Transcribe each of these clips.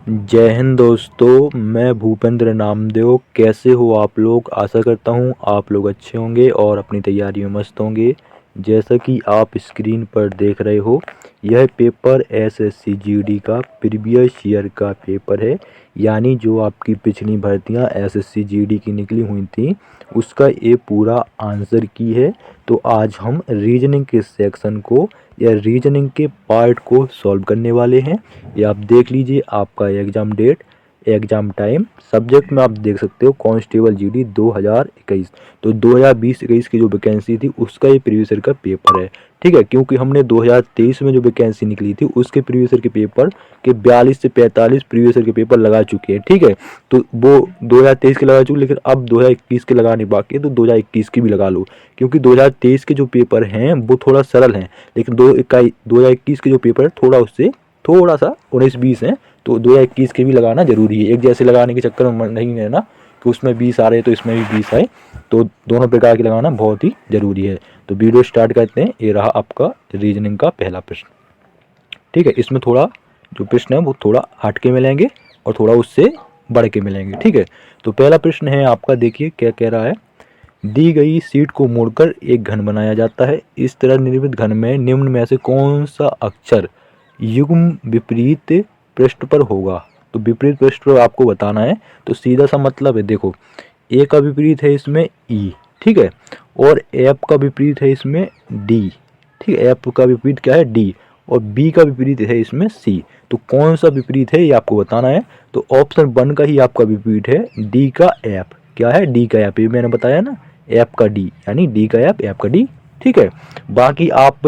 जय हिंद दोस्तों, मैं भूपेंद्र नामदेव। कैसे हो आप लोग? आशा करता हूँ आप लोग अच्छे होंगे और अपनी तैयारी में मस्त होंगे। जैसा कि आप स्क्रीन पर देख रहे हो, यह पेपर एसएससी जीडी का प्रीवियस ईयर का पेपर है। यानी जो आपकी पिछली भर्तियाँ एसएससी जीडी की निकली हुई थी, उसका ये पूरा आंसर की है। तो आज हम रीजनिंग के सेक्शन को या रीजनिंग के पार्ट को सॉल्व करने वाले हैं। ये आप देख लीजिए, आपका exam date, exam time, subject में आप देख सकते हो कांस्टेबल जीडी 2021। तो 2020-21 की जो वैकेंसी थी उसका ये प्रीवियस ईयर का पेपर है। ठीक है, क्योंकि हमने 2023 में जो वैकेंसी निकली थी उसके प्रीवियस ईयर के पेपर के 42 से 45 प्रीवियस ईयर के पेपर लगा चुके हैं। ठीक है, तो वो 2023 के लगा चुके, लेकिन अब 2021 के लगाने बाकी है, तो 2021 की भी लगा लो। क्योंकि 2023 के जो पेपर हैं वो थोड़ा सरल हैं, लेकिन 2021 के जो पेपर है थोड़ा उससे थोड़ा सा 19-20 है। तो 2021 के भी लगाना जरूरी है, एक जैसे लगाने के चक्कर में नहीं है ना कि उसमें 20 आ रहे तो इसमें भी 20 आए। तो दोनों प्रकार के लगाना बहुत ही जरूरी है। तो वीडियो स्टार्ट करते हैं। ये रहा आपका रीजनिंग का पहला प्रश्न। ठीक है, इसमें थोड़ा जो प्रश्न है वो थोड़ा हट के मिलेंगे और थोड़ा उससे बढ़ के मिलेंगे। ठीक है, तो पहला प्रश्न है आपका, देखिए क्या कह रहा है। दी गई शीट को मोड़कर एक घन बनाया जाता है। इस तरह निर्मित घन में निम्न में से कौन सा अक्षर युग्म विपरीत पृष्ठ पर होगा? तो विपरीत पृष्ठ पर आपको बताना है। तो सीधा सा मतलब है, देखो, ए का विपरीत है इसमें ई, ठीक है, और एफ का विपरीत है इसमें डी। ठीक है, एफ का विपरीत क्या है? डी। और बी का विपरीत है इसमें सी। तो कौन सा विपरीत है ये आपको बताना है। तो ऑप्शन 1 का ही आपका विपरीत है डी का एफ। क्या है? डी का एफ, ये मैंने बताया ना, एफ का डी, यानी डी का एफ का डी। ठीक है, बाकी आप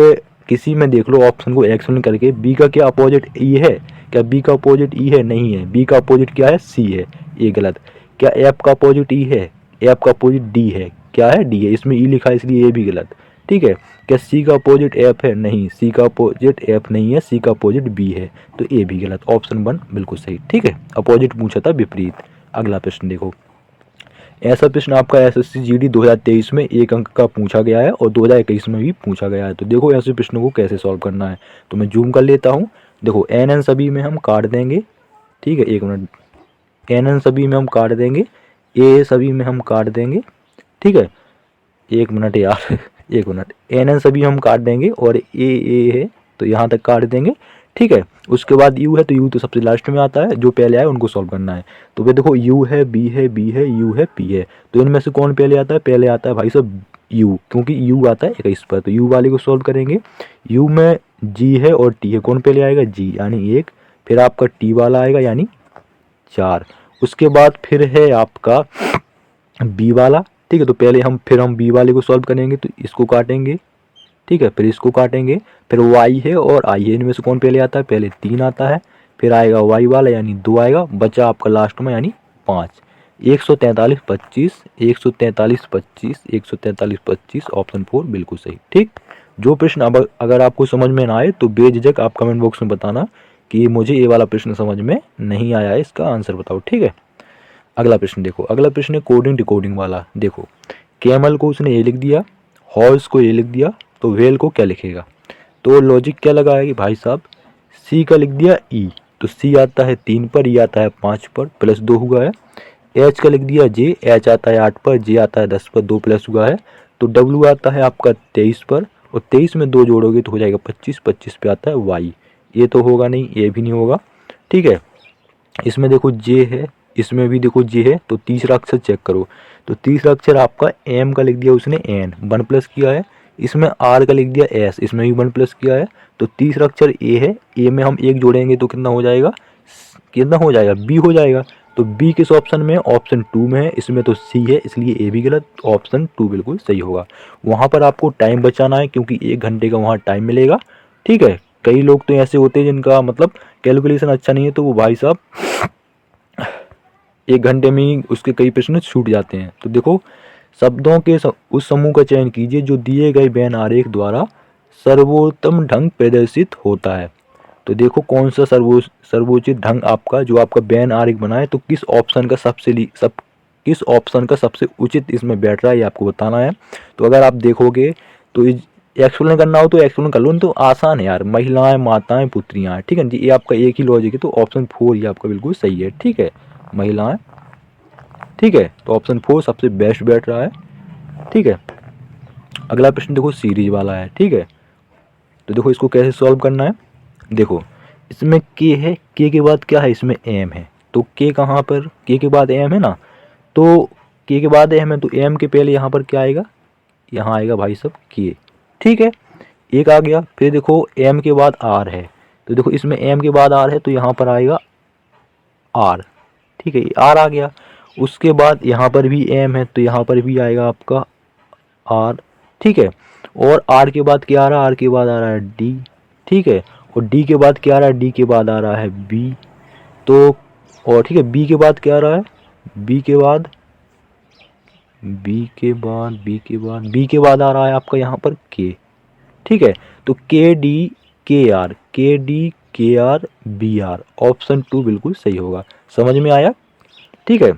किसी में देख लो ऑप्शन को एक्सप्लेन करके। बी का क्या अपोजिट ई है? क्या बी का अपोजिट ई है? नहीं है। बी का अपोजिट क्या है? सी है, ये गलत। क्या एफ का अपोजिट ई है? एफ का अपोजिट डी है। क्या है? डी है। इसमें ई लिखा है इसलिए ये भी गलत। ठीक है, क्या सी का अपोजिट एफ है? नहीं, सी का अपोजिट एफ नहीं है, सी का अपोजिट बी है, तो ए भी गलत। ऑप्शन 1 बिल्कुल सही। ठीक है, अपोजिट पूछा था, विपरीत। अगला प्रश्न देखो। ऐसा प्रश्न आपका एसएससी जीडी 2023 में 1 अंक का पूछा गया है और 2021 में भी पूछा गया है। तो देखो ऐसे प्रश्नों को कैसे सॉल्व करना है। तो मैं जूम कर लेता हूँ। देखो एन एन सभी में हम काट देंगे। ठीक है, एक मिनट, एन एन सभी में हम काट देंगे, ए सभी में हम काट देंगे। ठीक है, एक मिनट यार एक मिनट, एन एन सभी हम काट देंगे और ए है तो यहाँ तक काट देंगे। ठीक है, उसके बाद यू है, तो यू तो सबसे लास्ट में आता है, जो पहले आए उनको सॉल्व करना है। तो वे देखो, यू है, बी है, बी है, यू है, पी है। तो इनमें से कौन पहले आता है? पहले आता है भाई साहब यू, क्योंकि यू आता है 21 पर। तो यू वाले को सॉल्व करेंगे। यू में जी है और टी है, कौन पहले आएगा? जी, यानी 1। फिर आपका टी वाला आएगा यानी 4। उसके बाद फिर है आपका बी वाला। ठीक है, तो पहले हम बी वाले को सॉल्व करेंगे, तो इसको काटेंगे। ठीक है, फिर इसको काटेंगे। फिर वाई है और आई है, इनमें से कौन पहले आता है? पहले 3 आता है। फिर आएगा वाई वाला यानी 2 आएगा, बचा आपका लास्ट में यानी 5। 143 25, 143 25, 143 25, ऑप्शन 4 बिल्कुल सही। ठीक, जो प्रश्न अब अगर आपको समझ में ना आए तो बेझिझक आप कमेंट बॉक्स में बताना कि मुझे ये वाला प्रश्न समझ में नहीं आया है, इसका आंसर बताओ। ठीक है, अगला प्रश्न देखो। अगला प्रश्न है कोडिंग डिकोडिंग वाला। देखो, कैमल को उसने ए लिख दिया, हॉर्स को ए लिख दिया, तो व्हेल को क्या लिखेगा? तो लॉजिक क्या लगा है कि भाई साहब सी का लिख दिया ई, तो सी आता है 3 पर, ई आता है 5 पर, प्लस 2 हुआ है। एच का लिख दिया जे, एच आता है 8 पर, जे आता है 10 पर, 2 प्लस हुआ है। तो डब्ल्यू आता है आपका 23 पर, और 23 में 2 जोड़ोगे तो हो जाएगा 25, 25 पे आता है वाई। ये तो होगा नहीं, ये भी नहीं होगा। ठीक है, इसमें देखो जे है, इसमें भी देखो जे है, तो तीसरा अक्षर चेक करो। तो तीसरा अक्षर आपका एम का लिख दिया उसने एन, 1 प्लस किया है। इसमें आर का लिख दिया एस, इसमें भी 1 प्लस किया है। तो तीसरा अक्षर ए है, ए में हम 1 जोड़ेंगे तो कितना हो जाएगा? कितना हो जाएगा? बी हो जाएगा। तो बी किस ऑप्शन में? ऑप्शन 2 में है। इसमें तो सी है, इसलिए ए भी गलत, ऑप्शन 2 बिल्कुल सही होगा। वहाँ पर आपको टाइम बचाना है, क्योंकि 1 घंटे का वहाँ टाइम मिलेगा। ठीक है, कई लोग तो ऐसे होते हैं जिनका मतलब कैलकुलेशन अच्छा नहीं है, तो वो भाई साहब 1 घंटे में ही उसके कई प्रश्न छूट जाते हैं। तो देखो, शब्दों के उस समूह का चयन कीजिए जो दिए गए बेन आरेख द्वारा सर्वोत्तम ढंग प्रदर्शित होता है। तो देखो कौन सा सर्वोचित ढंग आपका, जो आपका बेन आरेख बना है, तो किस ऑप्शन का किस ऑप्शन का सबसे उचित इसमें बैठ रहा है, ये आपको बताना है। तो अगर आप देखोगे तो एक्सप्लेन करना हो तो एक्सप्लेन कर लो, तो आसान है यार, महिलाएं, माताएं, पुत्रियां, ठीक है जी, ये आपका एक ही लॉजिक है, तो ऑप्शन 4 ये आपका बिल्कुल सही है, ठीक है, महिलाएं, ठीक है, तो ऑप्शन 4 सबसे बेस्ट बैठ रहा है, ठीक है। अगला प्रश्न देखो सीरीज वाला है, ठीक है, तो देखो इसको कैसे सॉल्व करना है। देखो इसमें के है, के के बाद क्या है, इसमें एम है, तो के कहाँ पर, के के बाद एम है ना, तो के के बाद एम है, तो एम के पहले यहाँ पर क्या आएगा, यहाँ आएगा भाई सब के, ठीक है, एक आ गया। फिर देखो एम के बाद आर है, तो देखो इसमें एम के बाद आर है, तो यहाँ पर आएगा आर, ठीक है, आर आ गया। उसके बाद यहाँ पर भी एम है, तो यहाँ पर भी आएगा आपका आर, ठीक है, और आर के बाद क्या आ रहा है, आर के बाद आ रहा है डी, ठीक है, और डी के बाद क्या आ रहा है, डी के बाद आ रहा है बी, तो और ठीक है, बी के बाद क्या आ रहा है, बी के बाद बी के बाद आ रहा है आपका यहाँ पर के, ठीक है, तो के डी के आर बी आर, ऑप्शन 2 बिल्कुल सही होगा। समझ में आया, ठीक है,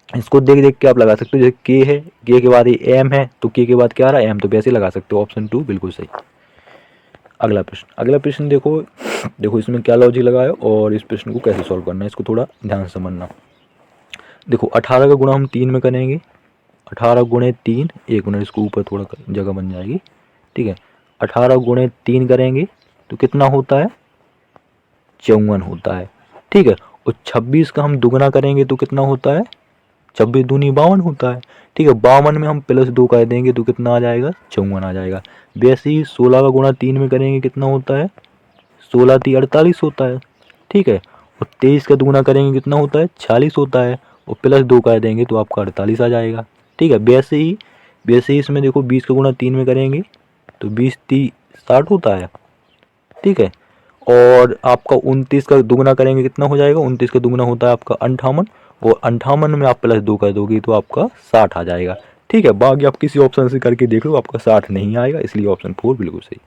इसको देख देख के आप लगा सकते हो, जैसे के है, के के बाद ये एम है, तो के के बाद क्या आ रहा है एम, तो वैसे लगा सकते हो, ऑप्शन 2 बिल्कुल सही। अगला प्रश्न देखो, देखो इसमें क्या लॉजिक लगा है और इस प्रश्न को कैसे सॉल्व करना है, इसको थोड़ा ध्यान से समझना। देखो 18 का गुणा हम 3 में करेंगे, 18 गुणे 3, 1 मिनट इसको ऊपर थोड़ा जगह बन जाएगी, ठीक है, 18 गुणे 3 करेंगे तो कितना होता है, 54 होता है, ठीक है, और 26 का हम दुगना करेंगे तो कितना होता है, 26 दूनी 52 होता है, ठीक है, 52 में हम +2 कर देंगे तो कितना आ जाएगा, 54 आ जाएगा। वैसे ही 16 का गुणा 3 में करेंगे कितना होता है, 16 × 48 होता है, ठीक है, और 23 का दुगना करेंगे कितना होता है, 46 होता है, और +2 कर देंगे तो आपका 48 आ जाएगा, ठीक है। वैसे ही इसमें देखो 20 का गुणा 3 में करेंगे तो 20 × 30 = 60 होता है, ठीक है, और आपका 29 का दुगना करेंगे कितना हो जाएगा, 29 का दुगना होता है आपका 58, और 58 में आप +2 कर दोगे तो आपका 60 आ जाएगा, ठीक है। बाकी आप किसी ऑप्शन से करके देख लो, आपका 60 नहीं आएगा, इसलिए ऑप्शन 4 बिल्कुल सही।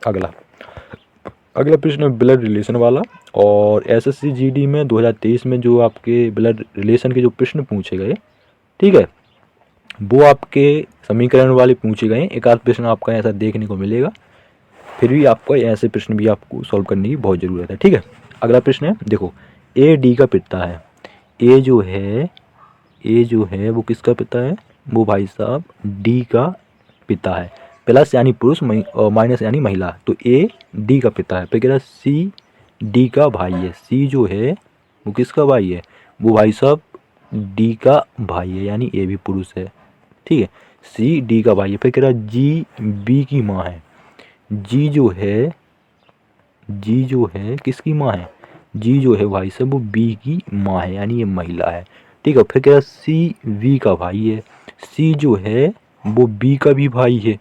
अगला प्रश्न है ब्लड रिलेशन वाला, और एसएससी जीडी में 2023 में जो आपके ब्लड रिलेशन के जो प्रश्न पूछे गए, ठीक है, वो आपके समीकरण वाले पूछे गए, एक आध प्रश्न आपका ऐसा देखने को मिलेगा, फिर भी आपको ऐसे प्रश्न भी आपको सॉल्व करने की बहुत ज़रूरत है, ठीक है। अगला प्रश्न है देखो, ए डी का पिता है, ए जो है वो किसका पिता है, वो भाई साहब डी का पिता है, प्लस यानी पुरुष और माइनस यानी महिला, तो ए डी का पिता है। फिर कह रहा सी डी का भाई है, सी जो है वो किसका भाई है, वो भाई साहब डी का भाई है, यानी ए भी पुरुष है, ठीक है, सी डी का भाई है। फिर कह रहा जी बी की माँ है, जी जो है किसकी माँ है, जी जो है भाई साहब वो बी की माँ है, यानी ये महिला है, ठीक है। फिर कह रहा सी वी का भाई है, सी जो है वो बी का भी भाई है,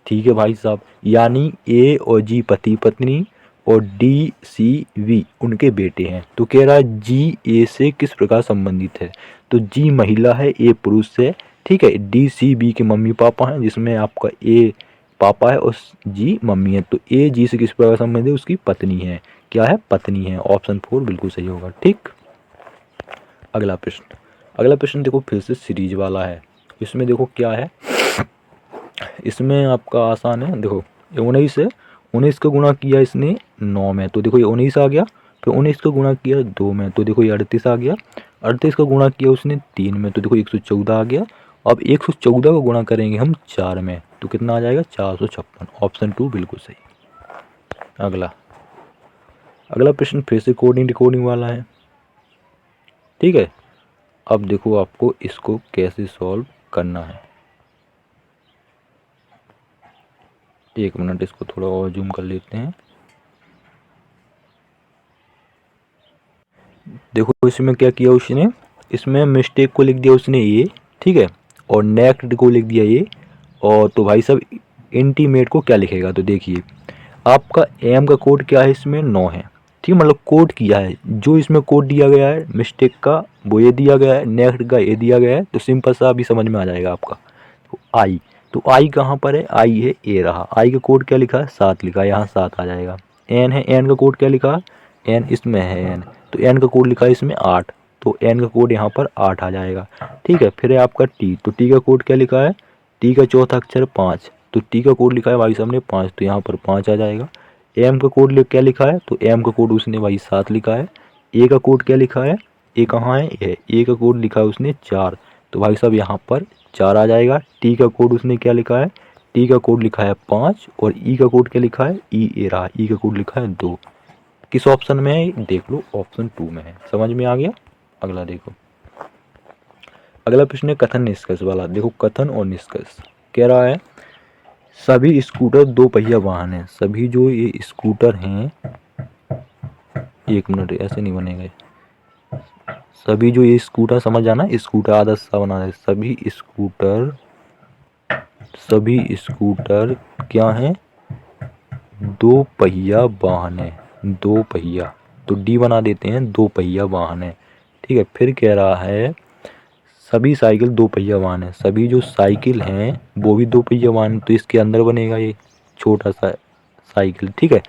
ठीक है भाई साहब, यानी ए और जी पति पत्नी और डी सी वी उनके बेटे हैं। तो कह रहा है जी ए से किस प्रकार संबंधित है, तो जी महिला है, ए पुरुष है, ठीक है, डी सी बी के मम्मी पापा हैं, जिसमें आपका ए पापा है और जी मम्मी है, तो ए जी से किस प्रकार संबंधित है, उसकी पत्नी है, क्या है, पत्नी है, ऑप्शन 4 बिल्कुल सही होगा, ठीक। अगला प्रश्न देखो फिर से सीरीज वाला है, इसमें देखो क्या है, इसमें आपका आसान है, देखो 19 है, 19 का गुणा किया इसने 9 में, तो देखो ये 19 आ गया, फिर 19 का गुणा किया 2 में, तो देखो ये 38 आ गया, 38 का गुणा किया उसने 3 में, तो देखो 114 आ गया। अब 114 का गुणा करेंगे हम 4 में, तो कितना आ जाएगा, 456, ऑप्शन 2 बिल्कुल सही। अगला प्रश्न फिर से कोडिंग वाला है, ठीक है। अब देखो आपको इसको कैसे सॉल्व करना है, 1 मिनट इसको थोड़ा और जूम कर लेते हैं। देखो इसमें क्या किया उसने, इसमें मिस्टेक को लिख दिया उसने ए, ठीक है, और नेक्स्ट को लिख दिया ए, और तो भाई साहब इंटीमेट को क्या लिखेगा, तो देखिए आपका एम का कोड क्या है, इसमें 9 है, ठीक है, मतलब कोड किया है, जो इसमें कोड दिया गया है मिस्टेक का वो ये दिया गया है, नेक्स्ट का ये दिया गया है, तो सिंपल सा अभी समझ में आ जाएगा आपका। तो आई कहाँ पर है, आई है, ए रहा, आई का कोड क्या लिखा है, 7 लिखा है, यहाँ 7 आ जाएगा। एन है, एन का कोड क्या लिखा है, एन इसमें है एन, तो एन का कोड लिखा है इसमें 8, तो एन का कोड यहाँ पर 8 आ जाएगा, ठीक है। फिर है आपका टी, तो टी का कोड क्या लिखा है, टी का चौथा अक्षर 5, तो टी का कोड लिखा है भाई साहब ने 5, तो यहाँ पर 5 आ जाएगा। एम का कोड क्या लिखा है, तो एम का कोड उसने भाई 7 लिखा है। ए का कोड क्या लिखा है, ए कहाँ है, ए का कोड लिखा है उसने 4, तो भाई साहब यहाँ पर 4 आ जाएगा। टी का कोड उसने क्या लिखा है, टी का कोड लिखा है 5, और ई का कोड क्या लिखा है, ई ए रहा, ई का कोड लिखा है 2। किस ऑप्शन में है, देख लो ऑप्शन 2 में है। समझ में आ गया। अगला देखो, अगला प्रश्न है कथन निष्कर्ष वाला। देखो कथन और निष्कर्ष कह रहा है सभी स्कूटर 2 पहिया वाहन है। सभी जो ये स्कूटर हैं, 1 मिनट ऐसे नहीं बनेगा, सभी जो ये स्कूटर, समझ आना, स्कूटर आधा सा बना है, सभी स्कूटर क्या है, 2 पहिया वाहन है। 2 पहिया, तो डी बना देते हैं, 2 पहिया वाहन है। ठीक है, फिर कह रहा है सभी साइकिल 2 पहिया वाहन है। सभी जो साइकिल हैं वो भी 2 पहिया वाहन, तो इसके अंदर बनेगा ये छोटा सा साइकिल। ठीक है,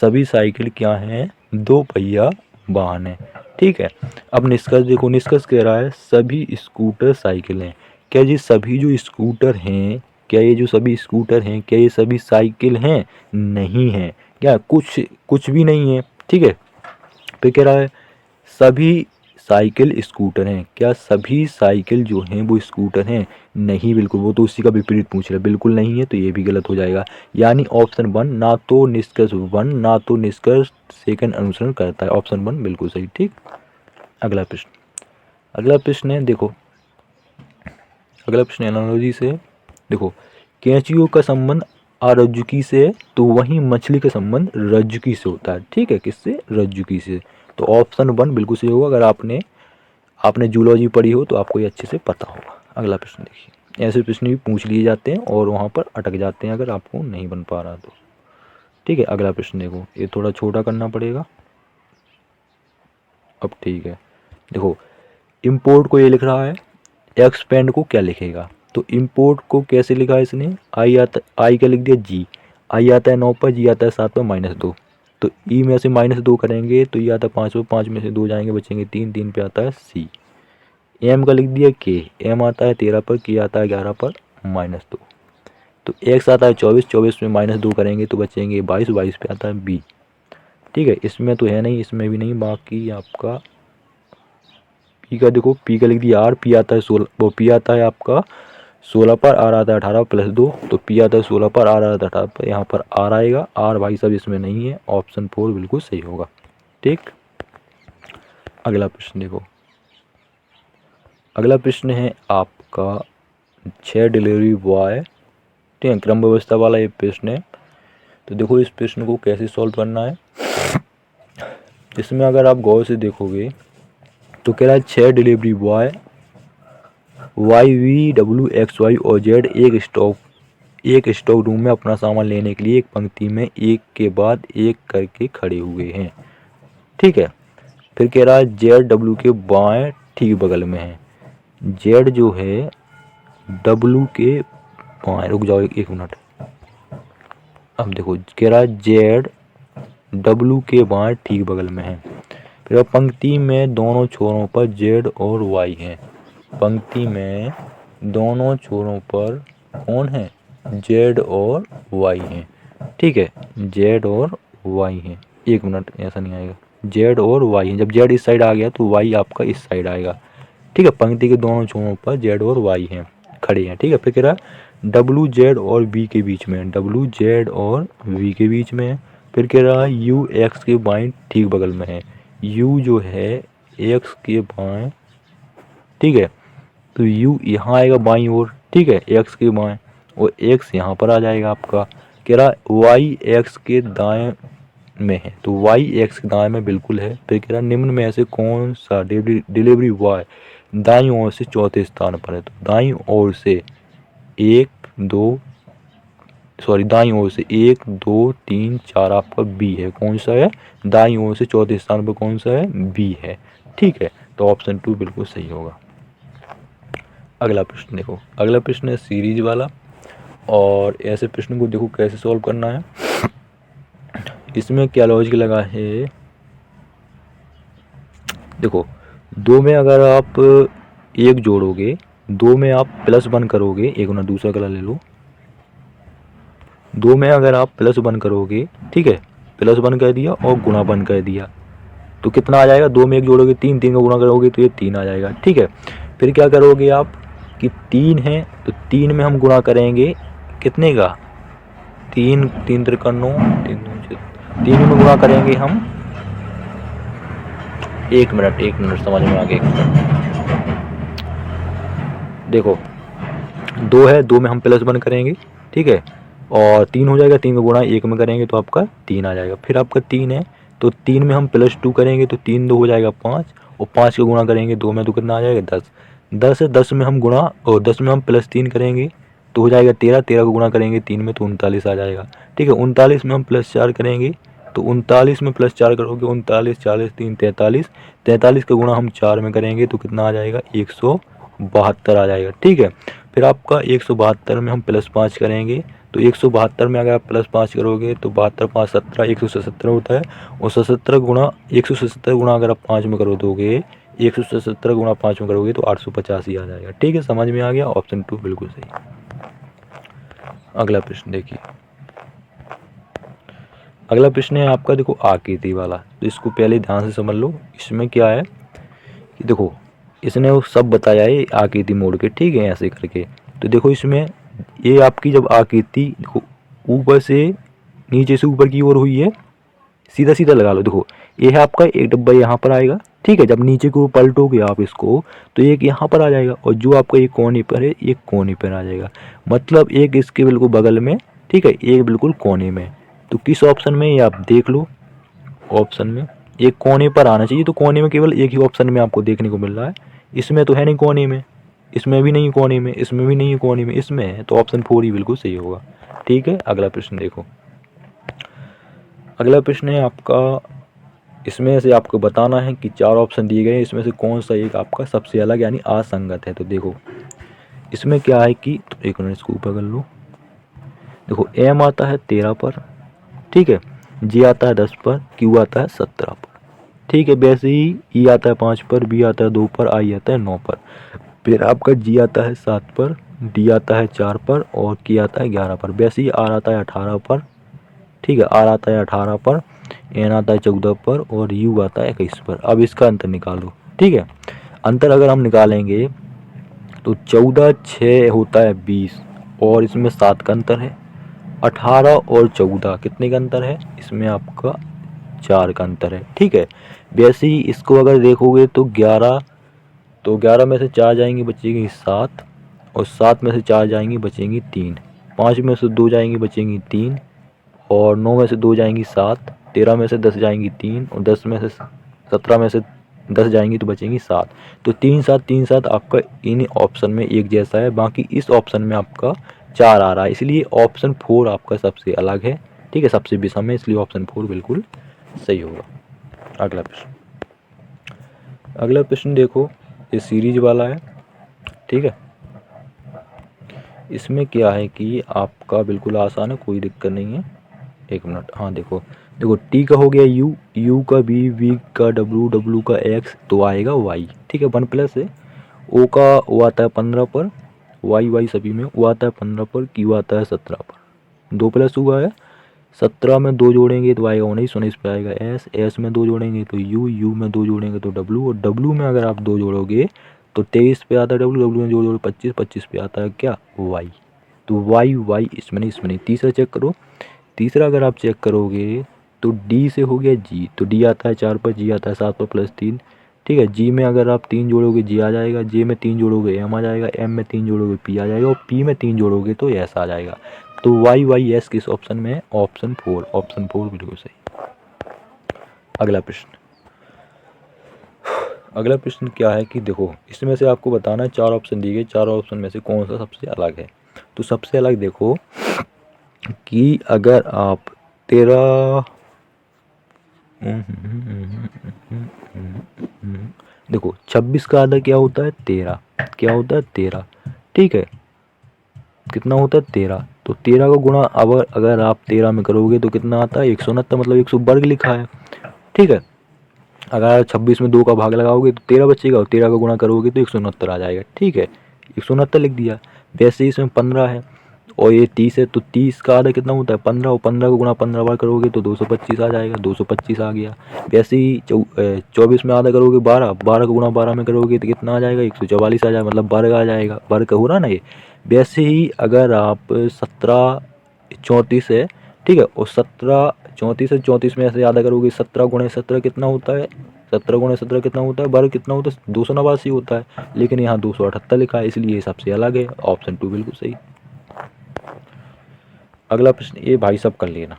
सभी साइकिल क्या है, 2 पहिया वाहन है। ठीक है, अब निष्कर्ष देखो, निष्कर्ष कह रहा है सभी स्कूटर साइकिल हैं। क्या ये सभी जो स्कूटर हैं, क्या ये जो सभी स्कूटर हैं, क्या ये सभी साइकिल हैं, नहीं है। क्या कुछ भी नहीं है। ठीक है, फिर कह रहा है सभी साइकिल स्कूटर हैं। क्या सभी साइकिल जो हैं वो स्कूटर हैं, नहीं, बिल्कुल, वो तो उसी का विपरीत पूछ रहा है, बिल्कुल नहीं है, तो ये भी गलत हो जाएगा। यानी ऑप्शन 1, ना तो निष्कर्ष 1, ना तो निष्कर्ष सेकंड अनुसरण करता है। ऑप्शन 1 बिल्कुल सही। ठीक, अगला प्रश्न, अगला प्रश्न है देखो, अगला प्रश्न एनालॉजी से देखो, कैंचियों का संबंध आरज्जुकी से, तो वहीं मछली का संबंध रज्जुकी से होता है। ठीक है, किससे, रज्जुकी से। तो ऑप्शन 1 बिल्कुल सही होगा। अगर आपने जूलॉजी पढ़ी हो तो आपको ये अच्छे से पता होगा। अगला प्रश्न देखिए, ऐसे प्रश्न भी पूछ लिए जाते हैं और वहाँ पर अटक जाते हैं अगर आपको नहीं बन पा रहा तो। ठीक है, अगला प्रश्न देखो, ये थोड़ा छोटा करना पड़ेगा अब। ठीक है, देखो इम्पोर्ट को ये लिख रहा है, एक्सपेंड को क्या लिखेगा, तो इम्पोर्ट को कैसे लिखा है इसने, आई का लिख दिया जी, आई आता है 9 पर, जी आता है 7 पर, -2, तो ई में से -2 करेंगे तो ये आता है 5 पर, 5 में से 2 जाएंगे, बचेंगे 3, 3 पे आता है सी। एम का लिख दिया के, एम आता है 13 पर, के आता है 11 पर, -2, तो एक्स आता है 24, 24 में -2 करेंगे तो बचेंगे 22, 22 पे आता है बी। ठीक है, इसमें तो है नहीं, इसमें भी नहीं, बाकी आपका पी का देखो, पी का लिख दिया आर, पी आता है 16, वो पी आता है आपका 16 पर, आर आता है 18 +2, तो पी आता है 16 पर, आर आता है 18 पर, यहाँ पर आर आएगा, आर भाई साहब इसमें नहीं है। ऑप्शन 4 बिल्कुल सही होगा। ठीक, अगला प्रश्न देखो, अगला प्रश्न है आपका 6 डिलीवरी बॉय। ठीक है, क्रम व्यवस्था वाला ये प्रश्न है। तो देखो इस प्रश्न को कैसे सॉल्व करना है। इसमें अगर आप गौर से देखोगे तो कह रहा है 6 डिलीवरी बॉय YVWXY और Z एक स्टॉक रूम में अपना सामान लेने के लिए एक पंक्ति में एक के बाद एक करके खड़े हुए हैं। ठीक है, फिर कह रहा है ZW के बाएं ठीक बगल में है। Z जो है W के बाएं, रुक जाओ एक मिनट, अब देखो कह रहा है Z W के बाएं ठीक बगल में है। फिर पंक्ति में दोनों छोरों पर Z और Y है। पंक्ति में दोनों छोरों पर कौन है, Z और Y है। ठीक है, Z और Y है, एक मिनट ऐसा नहीं आएगा, Z और Y है, जब Z इस साइड आ गया तो Y आपका इस साइड आएगा। ठीक है, पंक्ति के दोनों छोरों पर Z और Y हैं, खड़े हैं। ठीक है, फिर कह रहा है W Z और V के बीच में, W Z और V के बीच में है। फिर कह रहा है U X के बाएं ठीक बगल में है। U जो है X के बाएं, ठीक है, तो U यहाँ आएगा बाईं ओर। ठीक है, X के बाएं, और X यहाँ पर आ जाएगा आपका। कह रहा है Y X के दाएं में है, तो Y X के दाएं में बिल्कुल है। फिर कह रहा है निम्न में ऐसे कौन सा डिलीवरी बॉय दाईं ओर से चौथे स्थान पर है, तो दाईं ओर से दाईं ओर से 1 2 3 4 आपका बी है। कौन सा है, दाईं ओर से चौथे स्थान पर कौन सा है, बी है। ठीक है, तो ऑप्शन 2 बिल्कुल सही होगा। अगला प्रश्न देखो, अगला प्रश्न है सीरीज वाला, और ऐसे प्रश्न को देखो कैसे सॉल्व करना है। इसमें क्या लॉजिक लगा है, देखो 2 में अगर आप 1 जोड़ोगे, 2 में आप +1 करोगे, एक ना दूसरा कलर ले लो, 2 में अगर आप +1 करोगे, ठीक है, +1 कर दिया और गुणा 1 कर दिया तो कितना आ जाएगा, 2 में 1 जोड़ोगे 3, 3 का गुणा करोगे तो ये 3 आ जाएगा, ठीक है। फिर क्या करोगे आप कि 3 है तो 3 में हम गुणा करेंगे कितने का, 3 3 त्रिकन 9, 3 में गुणा करेंगे हम, 1 मिनट समझ में आ गया, 1 मिनट। देखो 2 है, 2 में हम +1 करेंगे, ठीक है, और 3 हो जाएगा, 3 का गुणा 1 में करेंगे तो आपका 3 आ जाएगा। फिर आपका 3 है तो 3 में हम +2 करेंगे तो 3 2 हो जाएगा 5, और 5 का गुणा करेंगे 2 में तो कितना आ जाएगा 10। 10 है, 10 में हम गुणा और 10 में हम +3 करेंगे तो हो जाएगा 13, 13 का गुणा करेंगे 3 में तो 39 आ जाएगा, ठीक है। 39 में हम +4 करेंगे तो 39 में +4 करोगे 39, 40 3 43, 43 का गुणा हम 4 में करेंगे तो कितना आ जाएगा 172 आ जाएगा, ठीक है। फिर आपका 172 में हम +5 करेंगे तो 172 में अगर आप +5 करोगे तो 72 5 17 177 होता है, और 77 गुणा 177 गुणा अगर आप 5 में करो दोगे, 177 गुणा 5 में करोगे तो 885 आ जाएगा, ठीक है। समझ में आ गया, ऑप्शन 2 बिल्कुल सही। अगला प्रश्न देखिए, अगला प्रश्न है आपका, देखो आकृति वाला, तो इसको पहले ध्यान से समझ लो। इसमें क्या है कि देखो इसने वो सब बताया है आकृति मोड़ के, ठीक है, ऐसे करके। तो देखो इसमें ये आपकी जब आकृति देखो ऊपर से नीचे से ऊपर की ओर हुई है, सीधा सीधा लगा लो। देखो ये है आपका एक डब्बा यहाँ पर आएगा, ठीक है, जब नीचे को पलटोगे आप इसको तो एक यहाँ पर आ जाएगा, और जो आपका एक कोने पर है एक कोने पर आ जाएगा, मतलब एक इसके बिल्कुल बगल में, ठीक है, एक बिल्कुल कोने में। तो किस ऑप्शन में ये आप देख लो, ऑप्शन में एक कोने पर आना चाहिए, तो कोने में केवल एक ही ऑप्शन में आपको देखने को मिल रहा है। इसमें तो है नहीं कोने में, इसमें भी नहीं कोने में, इसमें भी नहीं कोने में, इसमें है, तो ऑप्शन 4 ही बिल्कुल सही होगा, ठीक है। अगला प्रश्न देखो, अगला प्रश्न है आपका, इसमें से आपको बताना है कि 4 ऑप्शन दिए गए हैं, इसमें से कौन सा एक आपका सबसे अलग यानी असंगत है। तो देखो इसमें क्या है कि, तो एक मिनट इसको ऊपर कर लो। देखो एम आता है 13 पर, ठीक है, जी आता है 10 पर, क्यू आता है 17 पर, ठीक है। वैसे ही ई आता है 5 पर, बी आता है 2 पर, आई आता है 9 पर। फिर आपका जी आता है 7 पर, डी आता है 4 पर, और की आता है 11 पर। वैसे ही आर आता है 18 पर, ठीक है, आर आता है 18 पर, एन आता है 14 पर, और यू आता है 21 पर। अब इसका अंतर निकालो, ठीक है। अंतर अगर हम निकालेंगे तो 14 6 होता है 20, और इसमें 7 का अंतर है। 18 और 14 कितने का अंतर है, इसमें आपका 4 का अंतर है, ठीक है। वैसे ही इसको अगर देखोगे तो 11, तो 11 में से 4 जाएंगी बचेंगी 7, और 7 में से 4 जाएंगी बचेंगी 3, 5 में से 2 जाएंगी बचेंगी 3, और 9 में से 2 जाएंगी 7, 13 में से 10 जाएंगी 3, और 10 में से 17 में से 10 जाएंगी तो बचेंगी 7। तो 3 7 3 7 आपका इन ऑप्शन में एक जैसा है, बाकी इस ऑप्शन में आपका 4 आ रहा है, इसलिए ऑप्शन 4 आपका सबसे अलग है, ठीक है, सबसे विषम है, इसलिए ऑप्शन 4 बिल्कुल सही होगा। अगला प्रश्न, अगला प्रश्न देखो, ये सीरीज वाला है, ठीक है। इसमें क्या है कि आपका बिल्कुल आसान है, कोई दिक्कत नहीं है। एक मिनट, हाँ देखो, देखो टी का हो गया यू, यू का बी, वी का डब्लू, डब्लू का एक्स, तो आएगा वाई, ठीक है, 1 प्लस है। ओ का ओ आता है 15 पर, वाई वाई सभी में ओ आता है 15 पर, क्यू आता है 17 पर, 2 प्लस हुआ है। 17 में 2 जोड़ेंगे तो आएगा 19, 19 पे आएगा एस, एस में 2 जोड़ेंगे तो यू, यू में 2 जोड़ेंगे तो डब्लू, और डब्लू में अगर आप 2 जोड़ोगे तो 23 पे आता है डब्लू, डब्लू में जोड़ 25, 25 पे आता है क्या, वाई। तो वाई वाई इसमें नहीं। तीसरा चेक करो, तीसरा अगर आप चेक करोगे तो डी से हो गया जी, तो डी आता है 4 पर, जी आता है 7 पर प्लस 3, ठीक है। जी में अगर आप 3 जोड़ोगे जी आ जाएगा, जे में 3 जोड़ोगे एम आ जाएगा, एम में 3 जोड़ोगे पी आ जाएगा, और पी में 3 जोड़ोगे तो एस आ जाएगा। तो वाई वाई एस किस ऑप्शन में है, ऑप्शन 4, ऑप्शन 4 बिल्कुल सही। अगला प्रश्न, अगला प्रश्न क्या है कि देखो इसमें से आपको बताना है, 4 ऑप्शन दिए गए, 4 ऑप्शन में से कौन सा सबसे अलग है। तो सबसे अलग देखो कि अगर आप 13 देखो 26 का आधा क्या होता है 13, क्या होता है 13, ठीक है, कितना होता है 13, तो 13 का गुणा अब अगर आप 13 में करोगे तो कितना आता है 169, मतलब 100 वर्ग लिखा है, ठीक है। अगर 26 में 2 का भाग लगाओगे तो 13 बचेगा, और 13 का गुणा करोगे तो 169 आ जाएगा, ठीक है, 169 लिख दिया। वैसे ही इसमें 15 है, और ये 30 है तो 30 का आधा कितना होता है 15, और 15 को गुणा 15 बार करोगे तो 225 आ जाएगा, 225 आ गया। वैसे ही 24 में आधा करोगे 12, 12 को गुणा 12 में करोगे तो कितना आ जाएगा 144 आ जाएगा, मतलब वर्ग आ जाएगा, वर्ग हो रहा ना ये। वैसे ही अगर आप 17 34 है, ठीक है, और 17 34 है, 34 में ऐसे आधा करोगे 17 गुणे 17 कितना होता है, 17 गुणे 17 कितना होता है, वर्ग कितना होता है 289 होता है, लेकिन यहाँ 278 लिखा है इसलिए ये सबसे अलग है, ऑप्शन 2 बिल्कुल सही। अगला प्रश्न ये भाई सब कर लेना,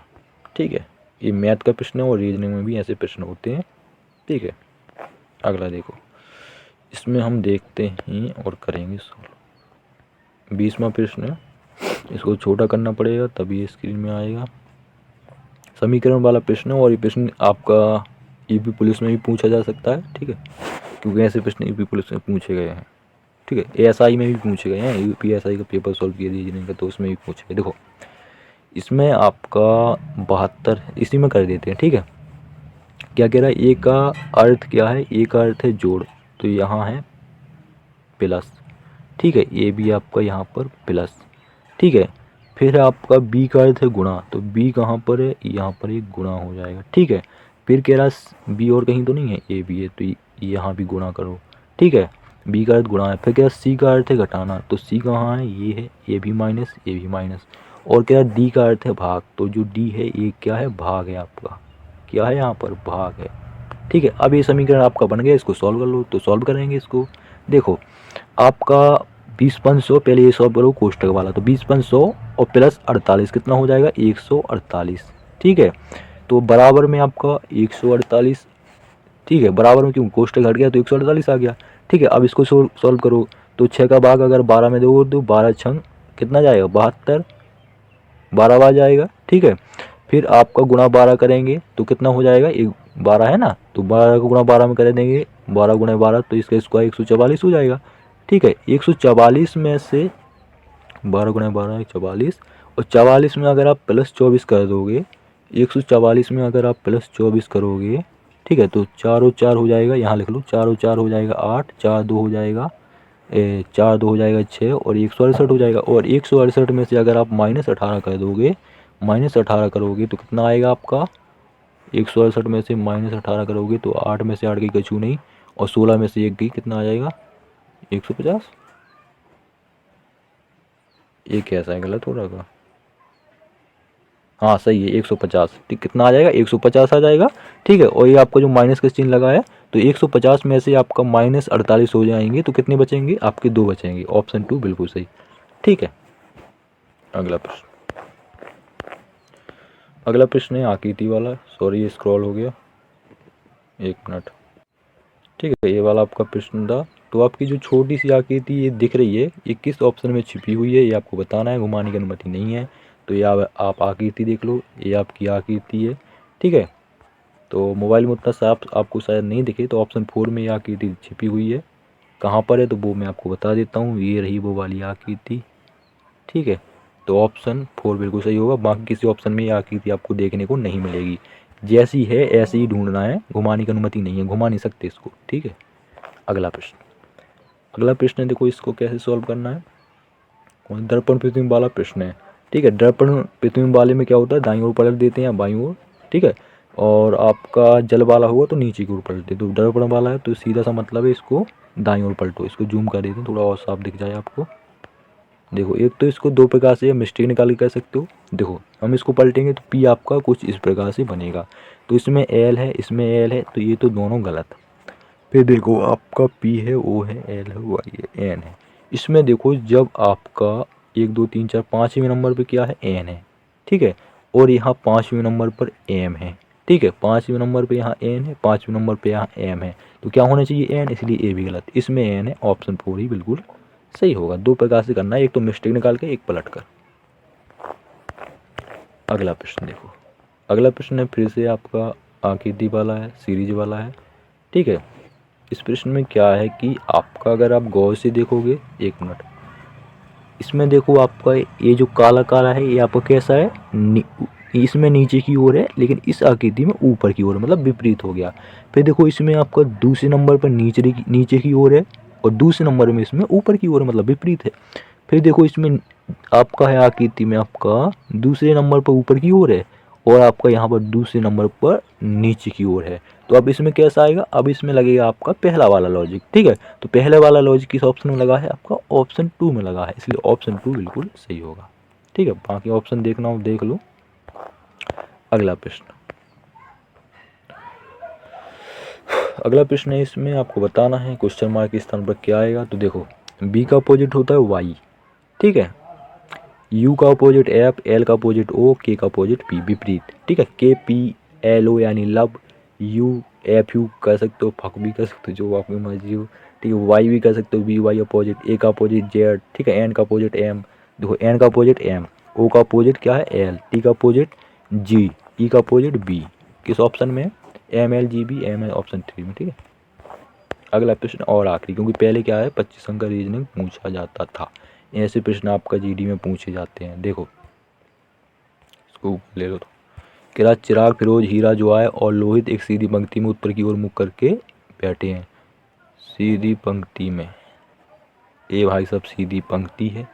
ठीक है, ये मैथ का प्रश्न है और रीजनिंग में भी ऐसे प्रश्न होते हैं, ठीक है। अगला देखो, इसमें हम देखते हैं और करेंगे सॉल्व। 20वां प्रश्न है, इसको छोटा करना पड़ेगा तभी ये स्क्रीन में आएगा। समीकरण वाला प्रश्न है और ये प्रश्न आपका यूपी पुलिस में भी पूछा जा सकता है, ठीक है, क्योंकि ऐसे प्रश्न यूपी पुलिस में पूछे गए हैं, ठीक है, एएसआई में भी पूछे गए हैं, यूपीएसआई का पेपर सॉल्व किया रीजनिंग का तो उसमें भी पूछे गए। देखो इसमें आपका 72 इसी में कर देते हैं, ठीक है। क्या कह रहा है, ए का अर्थ क्या है, ए का अर्थ है जोड़, तो यहाँ है प्लस, ठीक है, ए भी आपका यहाँ पर प्लस, ठीक है। फिर आपका बी का अर्थ है गुणा, तो बी कहाँ पर है, यहाँ पर एक गुणा हो जाएगा, ठीक है। फिर कह रहा बी और कहीं तो नहीं है, ए भी है तो यहाँ भी गुणा करो, ठीक है, बी का अर्थ गुणा है। फिर कह रहा सी का अर्थ है घटाना, तो सी कहाँ है, ये है, ए भी माइनस ए भी माइनस, और कह रहा डी का अर्थ है भाग, तो जो डी है ये क्या है, भाग है आपका, क्या है यहाँ पर भाग है, ठीक है। अब ये समीकरण आपका बन गया, इसको सॉल्व कर लो, तो सॉल्व करेंगे इसको। देखो आपका 20/100, पहले ये सॉल्व करो कोष्टक वाला, तो 20/100 और प्लस 48 कितना हो जाएगा 148, ठीक है। तो बराबर में आपका 148, ठीक है, बराबर में क्यों कोष्टक हट गया तो 148 आ गया, ठीक है। अब इसको सॉल्व करो, तो 6 का भाग अगर 12 में दोगे तो 12 छंग कितना जाएगा 72, 12 बार जाएगा, ठीक है। फिर आपका गुणा 12 करेंगे तो कितना हो जाएगा, 12 है ना, तो 12 को गुणा 12 में कर देंगे, 12 गुणे 12 तो इसका स्क्वायर 144 हो जाएगा, ठीक है। 144 में से 12 गुणे 12 144, और 44 में अगर आप प्लस 24 कर दोगे, 144 में अगर आप प्लस 24 करोगे, ठीक है, तो 4 और 4 हो जाएगा, यहाँ लिख लो 4 और 4 हो जाएगा 8, 4 2 हो जाएगा 4 2 हो जाएगा 6, और 168 हो जाएगा। और 168 में से अगर आप -18 कर दोगे, -18 करोगे तो कितना आएगा आपका, 168 में से -18 करोगे तो 8 में से 8 की कछू नहीं, और 16 में से 1 की कितना आ जाएगा 150, ये कैसा है, गलत हो रहा है, हाँ सही है 150, ठीक, कितना आ जाएगा 150 आ जाएगा, ठीक है। और ये आपका जो माइनस का चिन्ह लगा है, तो 150 में से आपका -48 हो जाएंगे तो कितने बचेंगे आपके 2 बचेंगे, ऑप्शन 2 बिल्कुल सही, ठीक है। अगला प्रश्न, अगला प्रश्न है आकृति वाला, सॉरी ये स्क्रॉल हो गया, 1 मिनट, ठीक है। ये वाला आपका प्रश्न था, तो आपकी जो छोटी सी आकृति ये दिख रही है, ये किस ऑप्शन में छिपी हुई है ये आपको बताना है, घुमाने की अनुमति नहीं है। तो ये आप आकृति देख लो, ये आपकी आकृति है, ठीक है। तो मोबाइल में उतना साफ आपको शायद नहीं दिखे, तो ऑप्शन 4 में ये आकृति छिपी हुई है, कहाँ पर है तो वो मैं आपको बता देता हूँ, ये रही वो वाली आकृति, ठीक है। तो ऑप्शन 4 बिल्कुल सही होगा, बाकी किसी ऑप्शन में ये आकृति आपको देखने को नहीं मिलेगी, जैसी है ऐसे ही ढूंढना है, घुमाने की अनुमति नहीं है, घुमा नहीं सकते इसको, ठीक है। अगला प्रश्न, अगला प्रश्न देखो इसको कैसे सॉल्व करना है, कौन दर्पण प्रतिबिंब वाला प्रश्न है, ठीक है। दर्पण प्रतिबिंब वाले में क्या होता है, दाईं ओर पलट देते हैं या बाईं ओर, ठीक है, और आपका जल वाला हुआ तो नीचे की ओर पलटते, तो दर्पण वाला है तो सीधा सा मतलब है इसको दाईं ओर पलटो। इसको जूम कर देते हैं थोड़ा और साफ दिख जाए आपको। देखो एक तो इसको 2 प्रकार से मिस्टेक निकाल के कर सकते हो, देखो हम इसको पलटेंगे तो पी आपका कुछ इस प्रकार से बनेगा, तो इसमें एल है इसमें एल है, तो ये तो दोनों गलत। फिर देखो आपका पी है ओ है एल है वाई है एन है, इसमें देखो जब आपका 1 2 3 4 5वें नंबर पे क्या है एन है, ठीक है, और यहाँ 5वें नंबर पर एम है, ठीक है, 5वें नंबर पे यहाँ एन है, 5वें नंबर पे यहाँ एम है, तो क्या होना चाहिए एन, इसलिए ए भी गलत, इसमें एन है, ऑप्शन 4 ही बिल्कुल सही होगा। 2 प्रकार से करना है, एक तो मिस्टेक निकाल के एक पलट कर। अगला प्रश्न देखो, अगला प्रश्न है फिर से आपका आकृति वाला है, सीरीज वाला है, ठीक है। इस प्रश्न में क्या है कि आपका अगर आप गौर से देखोगे, 1 मिनट, इसमें देखो आपका ये जो काला काला है ये आपका कैसा है, इसमें नीचे की ओर है, लेकिन इस आकृति में ऊपर की ओर, मतलब विपरीत हो गया। फिर देखो इसमें आपका दूसरे नंबर पर नीचे की ओर है, और दूसरे नंबर में इसमें ऊपर की ओर मतलब विपरीत है। फिर देखो इसमें आपका है आकृति में आपका दूसरे नंबर पर ऊपर की ओर है और आपका यहाँ पर दूसरे नंबर पर नीचे की ओर है। तो अब इसमें कैसा आएगा, अब इसमें लगेगा आपका पहला वाला लॉजिक। ठीक है, तो पहले वाला लॉजिक किस ऑप्शन में लगा है, आपका ऑप्शन 2 में लगा है, इसलिए ऑप्शन 2 बिल्कुल सही होगा। ठीक है, बाकी ऑप्शन देखना हो देख लो। अगला प्रश्न, अगला प्रश्न है, इसमें आपको बताना है क्वेश्चन मार्क के स्थान पर क्या आएगा। तो देखो, बी का अपोजिट होता है वाई, ठीक है, यू का अपोजिट एफ, एल का अपोजिट ओ, के का अपोजिट पी, विपरीत। ठीक है, के पी एल ओ यानी लव, यू एफ यू कर सकते हो, फक भी कर सकते हो, जो आपकी मर्जी हो। ठीक है, वाई भी कर सकते हो, बी वाई अपोजिट, ए का अपोजिट जेड, ठीक है, एन का अपोजिट एम, देखो एन का अपोजिट एम, ओ का अपोजिट क्या है एल, टी का अपोजिट जी, ई का अपोजिट बी। किस ऑप्शन में, M L G B, M L option 3 में। ठीक है, अगला प्रश्न और आखिरी, क्योंकि पहले क्या है 25 अंक का रीजनिंग पूछा जाता था, ऐसे प्रश्न आपका जीडी में पूछे जाते हैं। देखो इसको ले लो, तो कह रहा चिराग, फिरोज, हीरा, ज्वाय और लोहित एक सीधी पंक्ति में उत्तर की ओर मुख करके बैठे हैं। सीधी पंक्ति में, ये भाई सब सीधी पंक्ति है,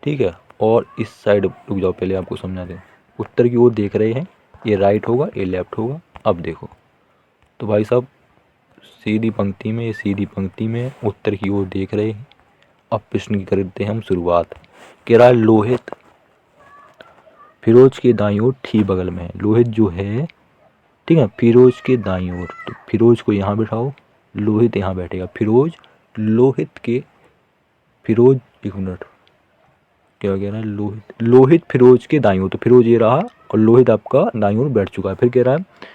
ठीक है, और इस साइड रुक जाओ पहले आपको समझा दें, उत्तर की ओर देख रहे हैं, ये राइट होगा ये लेफ्ट होगा। अब देखो तो भाई साहब सीधी पंक्ति में, ये सीधी पंक्ति में उत्तर की ओर देख रहे हैं। अब प्रश्न की करते हैं हम शुरुआत। कह रहा है लोहित फिरोज के दाईं ओर ठीक बगल में है, लोहित जो है, ठीक है, फिरोज के दाईं ओर, तो फिरोज को यहाँ बिठाओ, लोहित यहाँ बैठेगा, फिरोज लोहित के, फिरोज एक मिनट क्या कह रहा है, लोहित लोहित फिरोज के दाईं ओर, तो फिरोज ये रहा और लोहित आपका दाईं ओर बैठ चुका है। फिर कह रहा है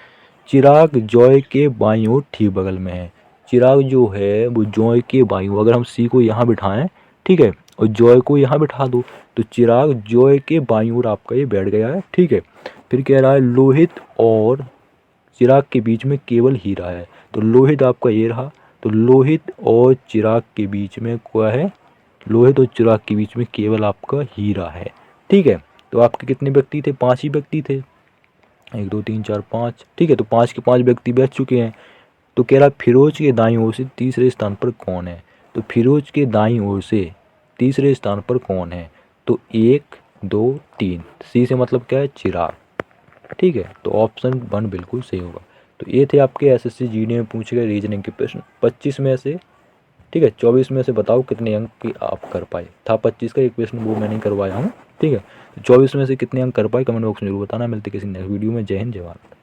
चिराग जॉय के बाईं ओर ठीक बगल में है, चिराग जो है वो जॉय के बाईं ओर, अगर हम सी को यहाँ बिठाएं, ठीक है, और जॉय को यहाँ बिठा दो, तो चिराग जॉय के बाईं ओर आपका ये बैठ गया है। ठीक है, फिर कह रहा है लोहित और चिराग के बीच में केवल हीरा है, तो लोहित आपका ये रहा, तो लोहित और चिराग के बीच में क्या है, लोहित और चिराग के बीच में केवल आपका हीरा है। ठीक है, तो आपके कितने व्यक्ति थे, 5 ही व्यक्ति थे, 1 2 3 4 5, ठीक है, तो 5 के 5 व्यक्ति बैठ चुके हैं। तो कह रहा फिरोज के दाईं ओर से तीसरे स्थान पर कौन है, तो फिरोज के दाईं ओर से तीसरे स्थान पर कौन है, तो 1 2 3, सी से मतलब क्या है चिराग। ठीक है, तो ऑप्शन 1 बिल्कुल सही होगा। तो ये थे आपके एसएससी जीडी में पूछे गए रीजनिंग के प्रश्न 25 में से, ठीक है, 24 में से बताओ कितने अंक की आप कर पाए। था 25 का एक प्रश्न, वो मैं नहीं करवाया हूँ। ठीक है, तो 24 में से कितने अंक कर पाए कमेंट बॉक्स में जरूर बताना। मिलते किसी नेक्स्ट वीडियो में। जय हिंद जय भारत।